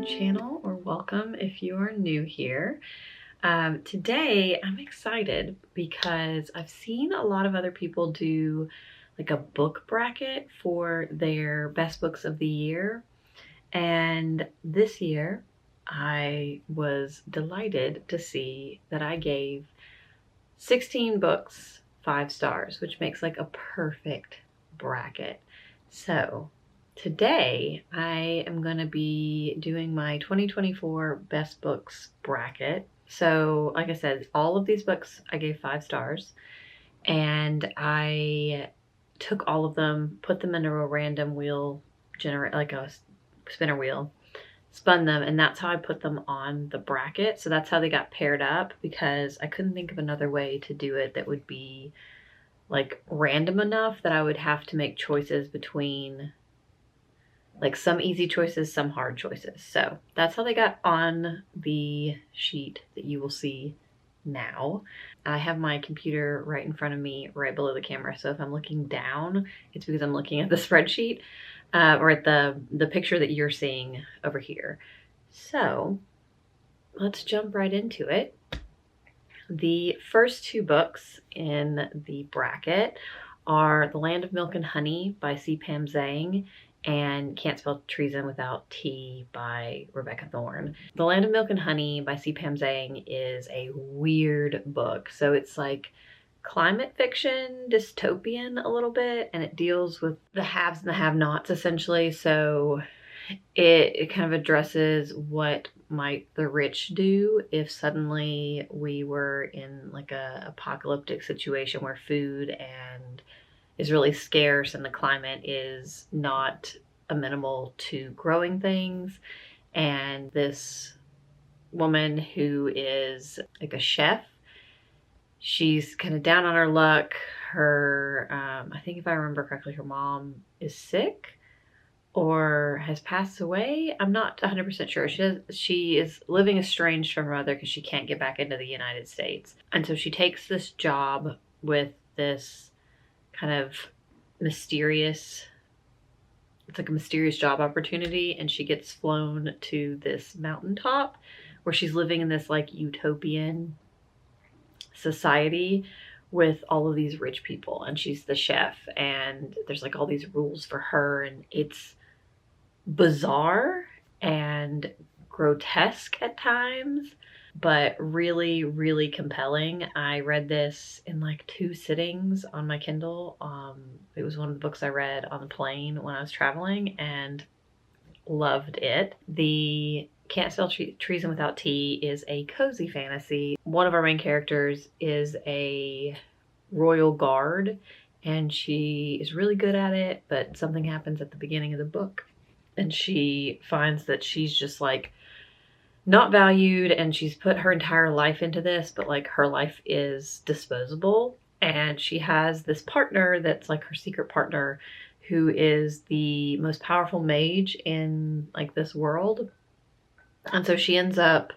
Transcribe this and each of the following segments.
channel, or welcome if you are new here. Today I'm excited because I've seen a lot of other people do like a book bracket for their best books of the year. And this year I was delighted to see that I gave 16 books 5 stars, which makes like a perfect bracket. So today I am going to be doing my 2024 best books bracket. So like I said, all of these books I gave 5 stars, and I took all of them, put them into a random wheel generate, like a spinner wheel, spun them, and that's how I put them on the bracket. So that's how they got paired up, because I couldn't think of another way to do it that would be like random enough that I would have to make choices between like some easy choices, some hard choices. So that's how they got on the sheet that you will see now. I have my computer right in front of me, right below the camera. So if I'm looking down, it's because I'm looking at the spreadsheet, or at the picture that you're seeing over here. So let's jump right into it. The first 2 books in the bracket are The Land of Milk and Honey by C. Pam Zhang and Can't Spell Treason Without T by Rebecca Thorne. The Land of Milk and Honey by C. Pam Zhang is a weird book. So it's like climate fiction, dystopian a little bit, and it deals with the haves and the have-nots essentially. So it kind of addresses what might the rich do if suddenly we were in like a apocalyptic situation where food and is really scarce and the climate is not amenable to growing things. And this woman who is like a chef, she's kind of down on her luck. Her I think if I remember correctly, her mom is sick or has passed away. I'm not 100% sure. She is living estranged from her mother because she can't get back into the United States. And so she takes this job with this kind of mysterious, it's like a mysterious job opportunity, and she gets flown to this mountaintop where she's living in this like utopian society with all of these rich people, and she's the chef, and there's like all these rules for her, and it's bizarre and grotesque at times, but really, really compelling. I read this in like 2 sittings on my Kindle. It was one of the books I read on the plane when I was traveling and loved it. The Can't Spell Treason Without T is a cozy fantasy. One of our main characters is a royal guard, and she is really good at it, but something happens at the beginning of the book and she finds that she's just like not valued, and she's put her entire life into this, but like her life is disposable. And she has this partner that's like her secret partner, who is the most powerful mage in like this world. And so she ends up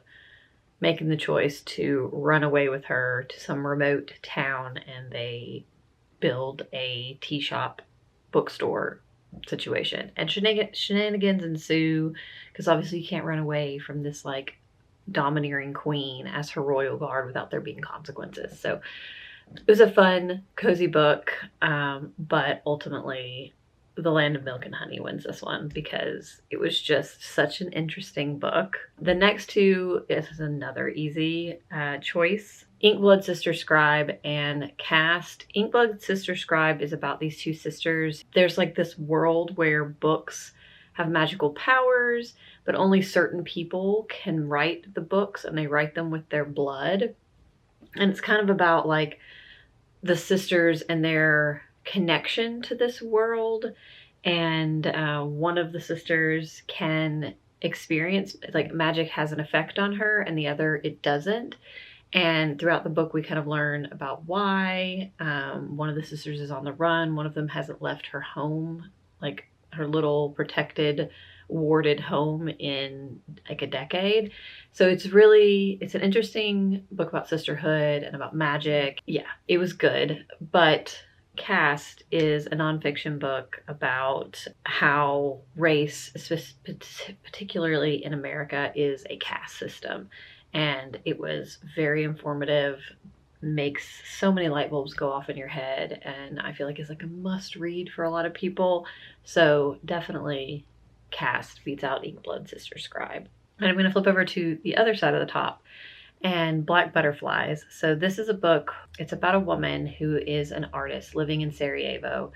making the choice to run away with her to some remote town, and they build a tea shop bookstore situation, and shenanigans ensue, because obviously you can't run away from this like domineering queen as her royal guard without there being consequences. So it was a fun, cozy book, but ultimately The Land of Milk and Honey wins this one because it was just such an interesting book. The next 2 is another easy choice. Inkblood Sister Scribe and Caste. Inkblood Sister Scribe is about these 2 sisters. There's like this world where books have magical powers, but only certain people can write the books, and they write them with their blood. And it's kind of about like the sisters and their connection to this world. And one of the sisters can experience like magic has an effect on her, and the other it doesn't. And throughout the book we kind of learn about why. One of the sisters is on the run. One of them hasn't left her home, like her little protected, warded home, in like a decade. So it's an interesting book about sisterhood and about magic. Yeah, it was good, but Caste is a nonfiction book about how race, particularly in America, is a caste system. And it was very informative, makes so many light bulbs go off in your head, and I feel like it's like a must read for a lot of people. So definitely Caste beats out Ink Blood Sister Scribe. And I'm going to flip over to the other side of the top and Black Butterflies. So this is a book, it's about a woman who is an artist living in Sarajevo,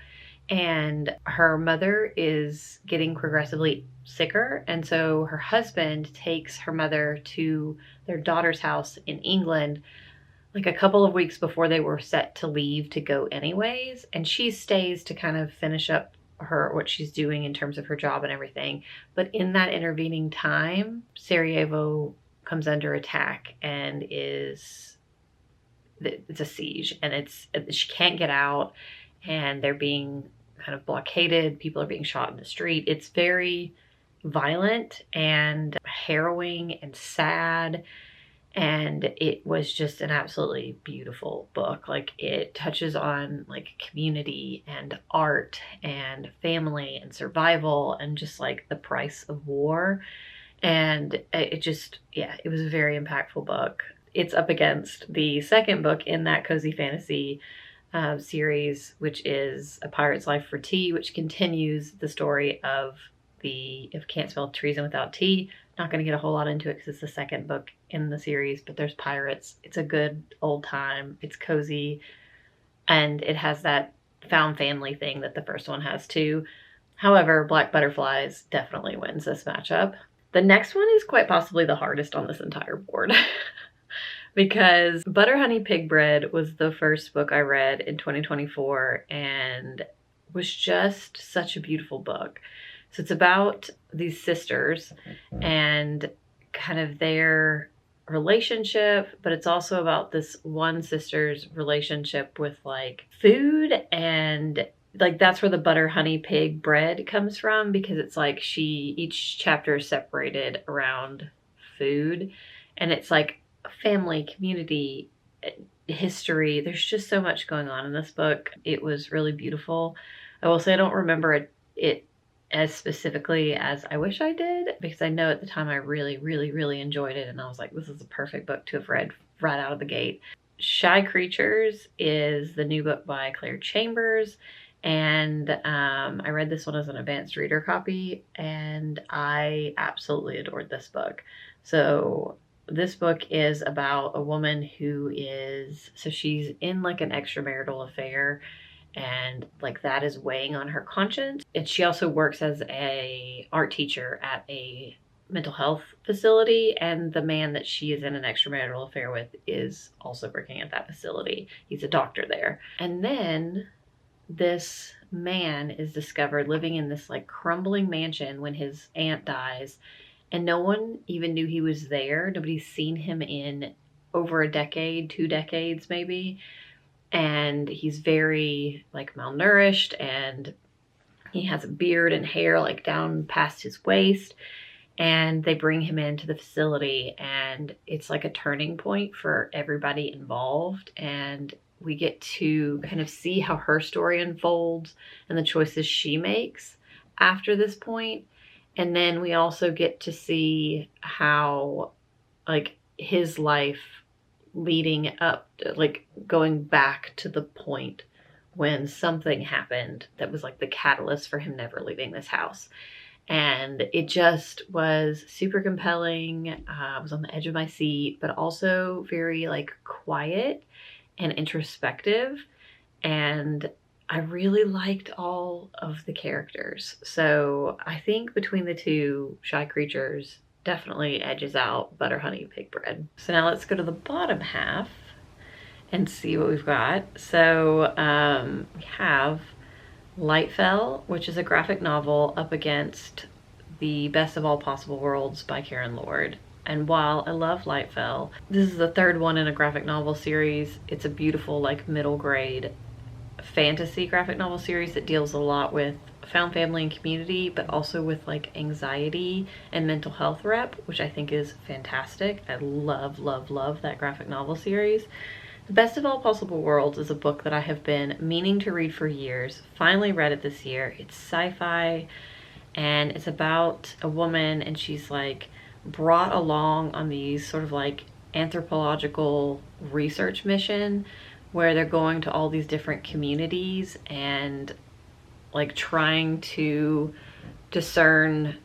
and her mother is getting progressively sicker, and so her husband takes her mother to their daughter's house in England like a couple of weeks before they were set to leave to go anyways, and she stays to kind of finish up what she's doing in terms of her job and everything. But in that intervening time, Sarajevo comes under attack and it's a siege, and she can't get out, and they're being kind of blockaded. People are being shot in the street. It's very violent and harrowing and sad, and it was just an absolutely beautiful book. Like, it touches on like community and art and family and survival and just like the price of war. And it just, yeah, it was a very impactful book. It's up against the second book in that cozy fantasy series, which is A Pirate's Life for Tea, which continues the story of Can't Spell Treason Without Tea. Not going to get a whole lot into it because it's the second book in the series, but there's pirates. It's a good old time. It's cozy, and it has that found family thing that the first one has too. However, Black Butterflies definitely wins this matchup. The next one is quite possibly the hardest on this entire board because Butter Honey Pig Bread was the first book I read in 2024 and was just such a beautiful book. So it's about these sisters and kind of their relationship, but it's also about this one sister's relationship with like food, and like that's where the Butter Honey Pig Bread comes from, because it's like each chapter is separated around food, and it's like family, community, history. There's just so much going on in this book. It was really beautiful. I will say I don't remember it as specifically as I wish I did, because I know at the time I really, really, really enjoyed it, and I was like, this is a perfect book to have read right out of the gate. Shy Creatures is the new book by Claire Chambers, and I read this one as an advanced reader copy, and I absolutely adored this book. So this book is about a woman who she's in like an extramarital affair, and like that is weighing on her conscience. And she also works as a art teacher at a mental health facility, and the man that she is in an extramarital affair with is also working at that facility. He's a doctor there. And then this man is discovered living in this like crumbling mansion when his aunt dies, and no one even knew he was there. Nobody's seen him in over a decade, 2 decades maybe. And he's very like malnourished, and he has a beard and hair like down past his waist. And they bring him into the facility, and it's like a turning point for everybody involved. And we get to kind of see how her story unfolds and the choices she makes after this point. And then we also get to see how like his life leading up, like going back to the point when something happened that was like the catalyst for him never leaving this house. And it just was super compelling. I was on the edge of my seat, but also very like quiet and introspective. And I really liked all of the characters. So I think between the two, Shy Creatures definitely edges out Butter Honey Pig Bread. So now let's go to the bottom half and see what we've got. So we have Lightfell, which is a graphic novel, up against The Best of All Possible Worlds by Karen Lord. And while I love Lightfell, this is the third one in a graphic novel series. It's a beautiful like middle grade fantasy graphic novel series that deals a lot with found family and community, but also with like anxiety and mental health rep, which I think is fantastic. I love, love, love that graphic novel series. The Best of All Possible Worlds is a book that I have been meaning to read for years. Finally read it this year. It's sci-fi and it's about a woman, and she's like brought along on these sort of like anthropological research mission where they're going to all these different communities and like trying to discern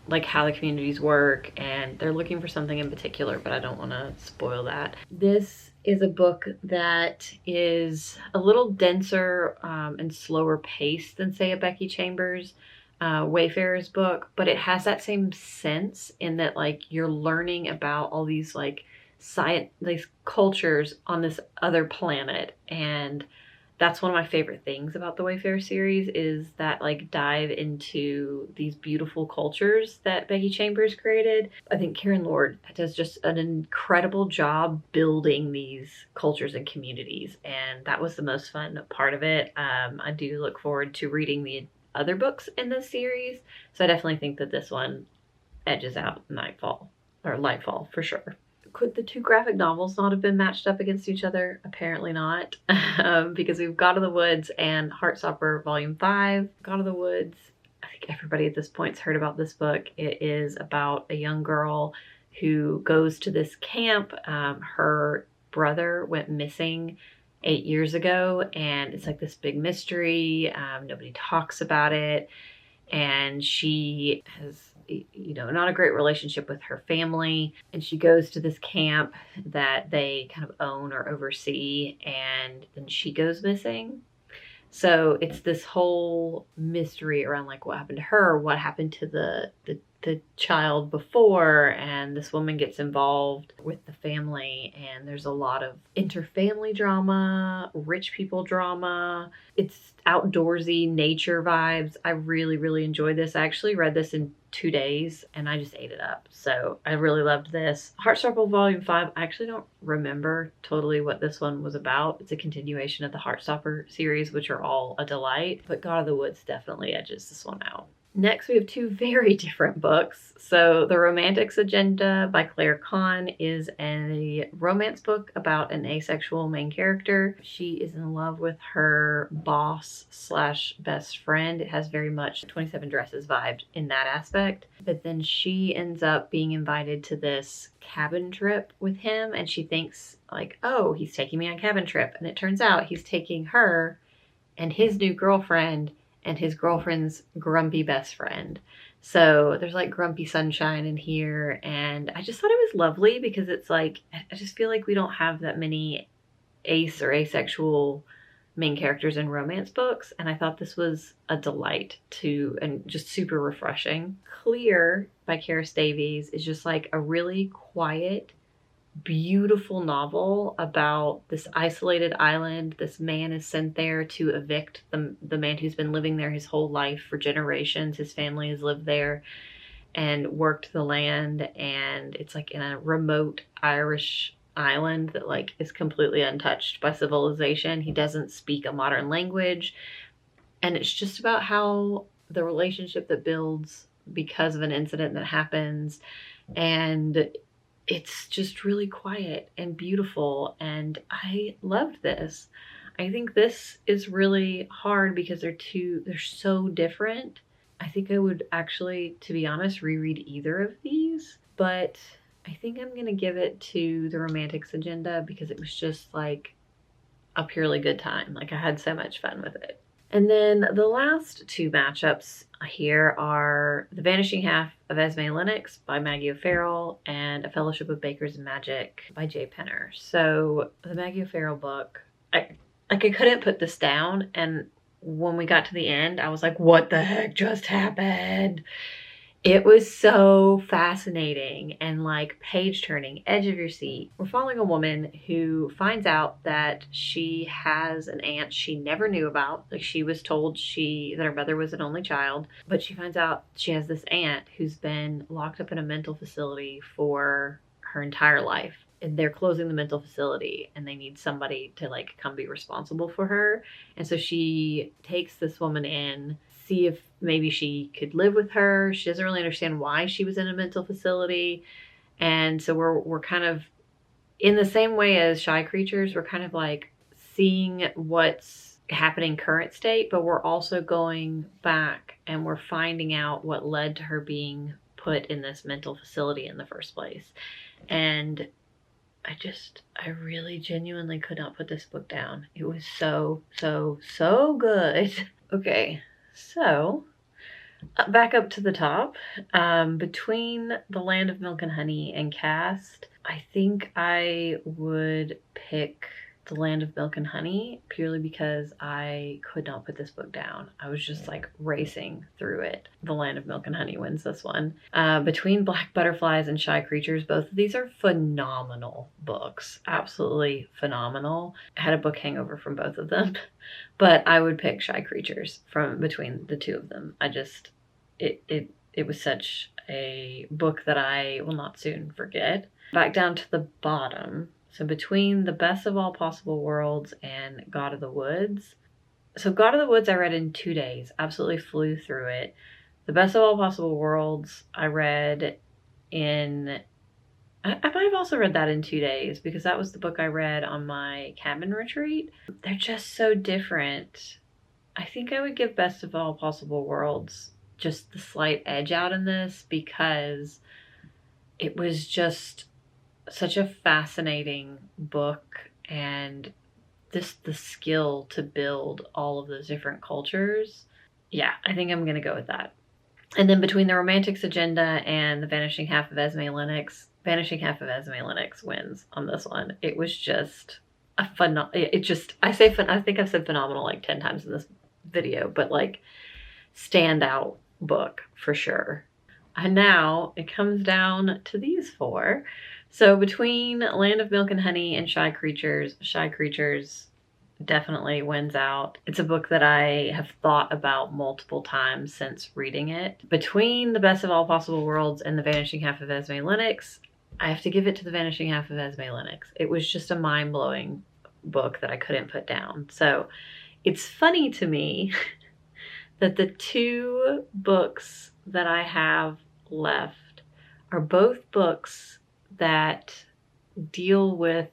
like how the communities work, and they're looking for something in particular, but I don't want to spoil that. This is a book that is a little denser and slower paced than, say, a Becky Chambers Wayfarer's book, but it has that same sense in that like you're learning about all these like science, these cultures on this other planet, and that's one of my favorite things about the Wayfarer series is that like dive into these beautiful cultures that Becky Chambers created. I think Karen Lord does just an incredible job building these cultures and communities, and that was the most fun part of it. I do look forward to reading the other books in this series, so I definitely think that this one edges out Lightfall for sure. Could the two graphic novels not have been matched up against each other? Apparently not, because we've God of the Woods and Heartstopper Volume 5. God of the Woods, I think everybody at this point's heard about this book. It is about a young girl who goes to this camp. Her brother went missing 8 years ago, and it's like this big mystery. Nobody talks about it, and she has not a great relationship with her family, and she goes to this camp that they kind of own or oversee, and then she goes missing. So it's this whole mystery around like what happened to her, what happened to the child before, and this woman gets involved with the family, and there's a lot of interfamily drama, rich people drama. It's outdoorsy nature vibes. I really, really enjoyed this. I actually read this in 2 days and I just ate it up. So I really loved this. Heartstopper Volume 5, I actually don't remember totally what this one was about. It's a continuation of the Heartstopper series, which are all a delight, but God of the Woods definitely edges this one out. Next, we have two very different books. So The Romantics Agenda by Claire Kahn is a romance book about an asexual main character. She is in love with her boss slash best friend. It has very much 27 Dresses vibed in that aspect. But then she ends up being invited to this cabin trip with him, and she thinks like, oh, he's taking me on a cabin trip. And it turns out he's taking her and his new girlfriend and his girlfriend's grumpy best friend. So there's like grumpy sunshine in here, and I just thought it was lovely because it's like, I just feel like we don't have that many ace or asexual main characters in romance books, and I thought this was a delight and just super refreshing. Clear by Karis Davies is just like a really quiet, beautiful novel about this isolated island. This man is sent there to evict the man who's been living there his whole life for generations. His family has lived there and worked the land, and it's like in a remote Irish island that like is completely untouched by civilization. He doesn't speak a modern language, and it's just about how the relationship that builds because of an incident that happens, and it's just really quiet and beautiful, and I loved this. I think this is really hard because they're so different. I think I would actually, to be honest, reread either of these, but I think I'm gonna give it to The Romantics Agenda because it was just like a purely good time. Like I had so much fun with it. And then the last two matchups here are The Vanishing Half of Esme Lennox by Maggie O'Farrell and A Fellowship of Bakers and Magic by Jay Penner. So the Maggie O'Farrell book, I couldn't put this down, and when we got to the end, I was like, what the heck just happened? It was so fascinating and like page turning, edge of your seat. We're following a woman who finds out that she has an aunt she never knew about. Like she was told that her mother was an only child, but she finds out she has this aunt who's been locked up in a mental facility for her entire life. And they're closing the mental facility and they need somebody to like come be responsible for her. And so she takes this woman in, see if maybe she could live with her. She doesn't really understand why she was in a mental facility. And so we're kind of in the same way as Shy Creatures, we're kind of like seeing what's happening current state, but we're also going back and we're finding out what led to her being put in this mental facility in the first place. And I really genuinely could not put this book down. It was so, so, so good. Okay, so back up to the top. Between The Land of Milk and Honey and Caste, I think I would pick The Land of Milk and Honey purely because I could not put this book down. I was just like racing through it. The Land of Milk and Honey wins this one. Between Black Butterflies and Shy Creatures, both of these are phenomenal books. Absolutely phenomenal. I had a book hangover from both of them, but I would pick Shy Creatures from between the two of them. It was such a book that I will not soon forget. Back down to the bottom. So between The Best of All Possible Worlds and God of the Woods. So God of the Woods I read in 2 days. Absolutely flew through it. The Best of All Possible Worlds I read in... I might have also read that in 2 days because that was the book I read on my cabin retreat. They're just so different. I think I would give Best of All Possible Worlds just the slight edge out in this because it was just such a fascinating book, and the skill to build all of those different cultures. Yeah, I think I'm gonna go with that. And then between The Romantics Agenda and The Vanishing Half of Esme Lennox, Vanishing Half of Esme Lennox wins on this one. It was just a I think I've said phenomenal like 10 times in this video, but like standout book for sure. And now it comes down to these four. So between Land of Milk and Honey and Shy Creatures definitely wins out. It's a book that I have thought about multiple times since reading it. Between The Best of All Possible Worlds and The Vanishing Half of Esme Lennox, I have to give it to The Vanishing Half of Esme Lennox. It was just a mind-blowing book that I couldn't put down. So it's funny to me that the two books that I have left are both books that deal with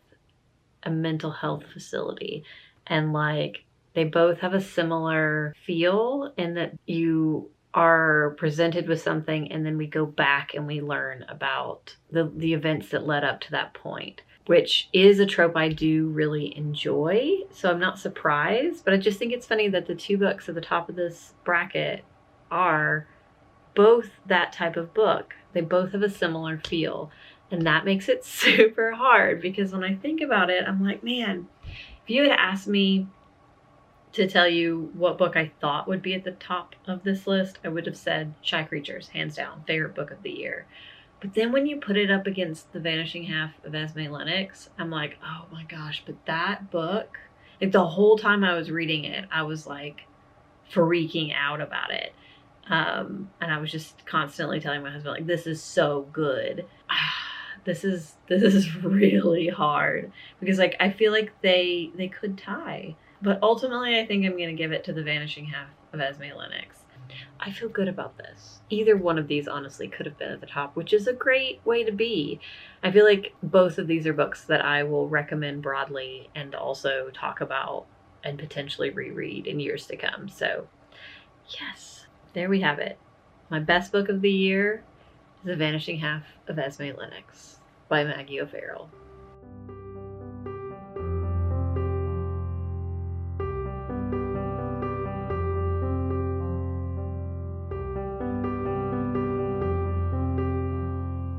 a mental health facility. And like, they both have a similar feel in that you are presented with something and then we go back and we learn about the events that led up to that point, which is a trope I do really enjoy. So I'm not surprised, but I just think it's funny that the two books at the top of this bracket are both that type of book. They both have a similar feel. And that makes it super hard because when I think about it, I'm like, man, if you had asked me to tell you what book I thought would be at the top of this list, I would have said Shy Creatures, hands down, favorite book of the year. But then when you put it up against The Vanishing Half of Esme Lennox, I'm like, oh my gosh, but that book, like the whole time I was reading it, I was like freaking out about it. And I was just constantly telling my husband, like, this is so good. This is really hard because like I feel like they could tie, but ultimately I think I'm gonna give it to The Vanishing Half of Esme Lennox. I feel good about this. Either one of these honestly could have been at the top, which is a great way to be. I feel like both of these are books that I will recommend broadly and also talk about and potentially reread in years to come. So yes, there we have it. My best book of the year is The Vanishing Half of Esme Lennox by Maggie O'Farrell.